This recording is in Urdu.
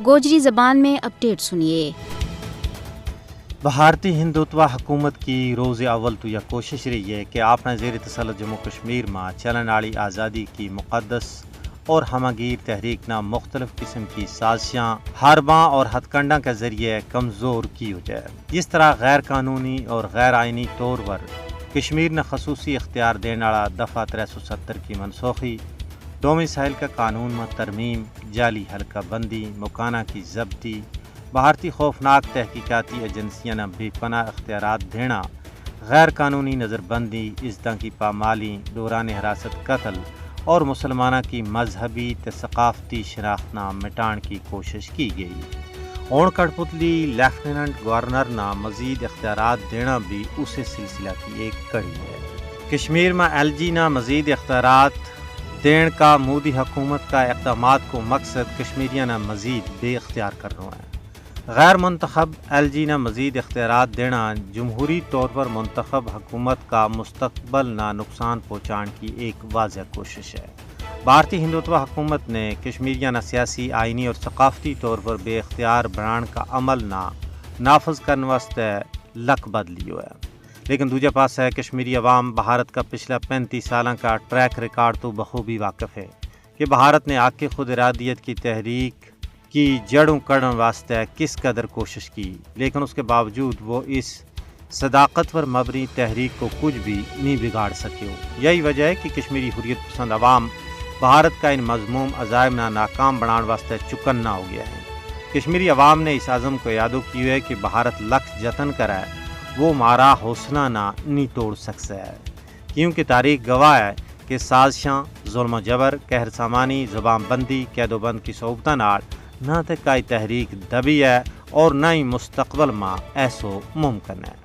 گوجری زبان میں اپڈیٹ سنیے۔ بھارتی ہندوتوا حکومت کی روز اول تو یہ کوشش رہی ہے کہ آپ نے زیر تسلط جموں کشمیر میں چلن والی آزادی کی مقدس اور ہمگیر تحریک نہ مختلف قسم کی سازشاں حرباں اور ہتھ کنڈا کے ذریعے کمزور کی ہو جائے۔ جس طرح غیر قانونی اور غیر آئینی طور پر کشمیر نے خصوصی اختیار دینے والا دفعہ 370 کی منسوخی، ڈومیسائل کا قانون میں ترمیم، جعلی حلقہ بندی، مکانہ کی ضبطی، بھارتی خوفناک تحقیقاتی ایجنسیاں نے بے پناہ اختیارات دینا، غیر قانونی نظر بندی، عزتوں کی پامالی، دوران حراست قتل اور مسلمانوں کی مذہبی تے ثقافتی شناخت نہ مٹان کی کوشش کی گئی۔ اور کٹ پتلی لیفٹیننٹ گورنر نہ مزید اختیارات دینا بھی اسی سلسلہ کی ایک کڑی ہے۔ کشمیر میں ایل جی نہ مزید اختیارات دین کا مودی حکومت کا اقدامات کو مقصد کشمیریوں نے مزید بے اختیار کرنا ہے۔ غیر منتخب ایل جی نے مزید اختیارات دینا جمہوری طور پر منتخب حکومت کا مستقبل نہ نقصان پہنچانے کی ایک واضح کوشش ہے۔ بھارتی ہندوتوا حکومت نے کشمیریوں نے سیاسی، آئینی اور ثقافتی طور پر بے اختیار بنانے کا عمل نہ نافذ کرنے واسطے لک بدلی ہوا ہے، لیکن دوجے پاس ہے کشمیری عوام بھارت کا پچھلا 35 سالوں کا ٹریک ریکارڈ تو بخوبی واقف ہے کہ بھارت نے آگ کے خود ارادیت کی تحریک کی جڑوں کڑن واسطے کس قدر کوشش کی، لیکن اس کے باوجود وہ اس صداقت پر مبنی تحریک کو کچھ بھی نہیں بگاڑ سکے ہو۔ یہی وجہ ہے کہ کشمیری حریت پسند عوام بھارت کا ان مذموم عزائم نہ ناکام بنانے واسطے چکنا ہو گیا ہے۔ کشمیری عوام نے اس عزم کو یادو کی ہے کہ بھارت لکھ جتن کرے وہ مارا حوصلہ نہ نہیں توڑ سکتا ہے، کیونکہ تاریخ گواہ ہے کہ سازشاں، ظلم و جبر، قہر سامانی، زبان بندی، قید و بند کی صحبتاں نال نہ تے کئی تحریک دبی ہے اور نہ ہی مستقبل میں ایسو ممکن ہے۔